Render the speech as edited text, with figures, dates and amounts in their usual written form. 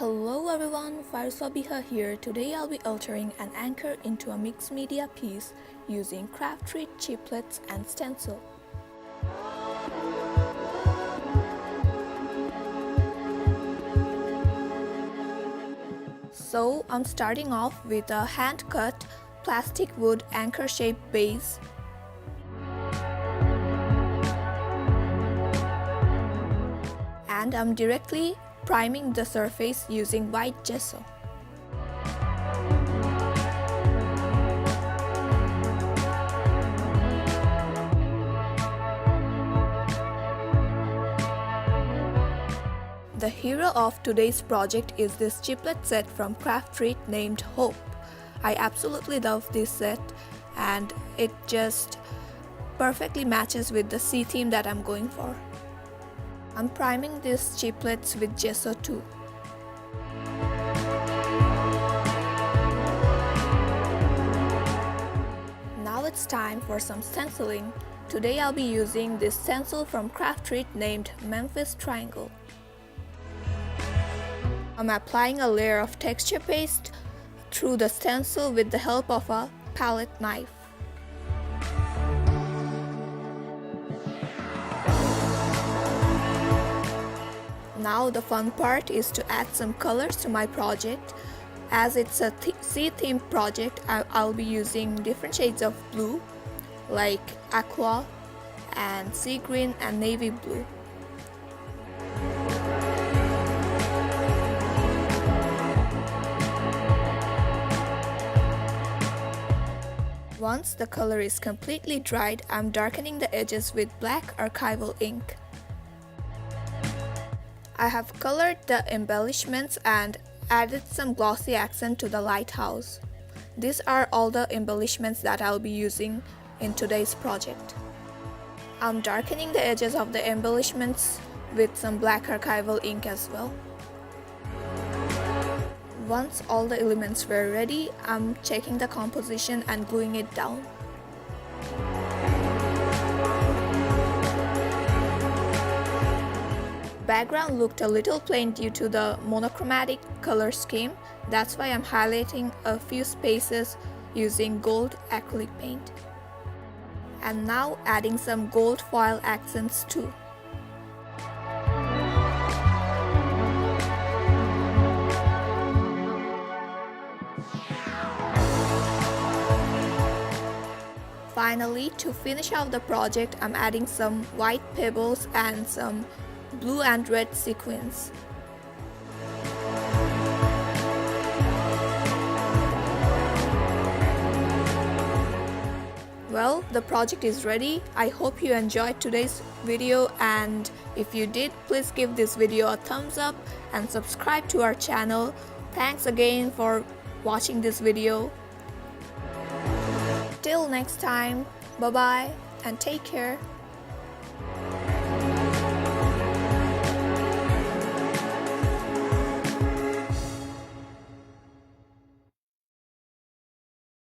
Hello everyone, Farsobiha here. Today I'll be altering an anchor into a mixed media piece using CrafTreat, Chiplets and Stencil. So I'm starting off with a hand-cut plastic wood anchor shaped base. And I'm directly priming the surface using white gesso. The hero of today's project is this chiplet set from CrafTreat named Hope. I absolutely love this set and it just perfectly matches with the sea theme that I'm going for. I'm priming these chiplets with gesso too. Now it's time for some stenciling. Today I'll be using this stencil from CrafTreat named Memphis Triangle. I'm applying a layer of texture paste through the stencil with the help of a palette knife. Now the fun part is to add some colors to my project. As it's a sea themed project, I'll be using different shades of blue like aqua and sea green and navy blue. Once the color is completely dried, I'm darkening the edges with black archival ink. I have colored the embellishments and added some glossy accent to the lighthouse. These are all the embellishments that I'll be using in today's project. I'm darkening the edges of the embellishments with some black archival ink as well. Once all the elements were ready, I'm checking the composition and gluing it down. Background looked a little plain due to the monochromatic color scheme. That's why I'm highlighting a few spaces using gold acrylic paint. And now adding some gold foil accents too. Finally, to finish off the project, I'm adding some white pebbles and some blue and red sequins. Well, the project is ready. I hope you enjoyed today's video, and if you did, please give this video a thumbs up and subscribe to our channel. Thanks again for watching this video. Till next time, bye bye and take care.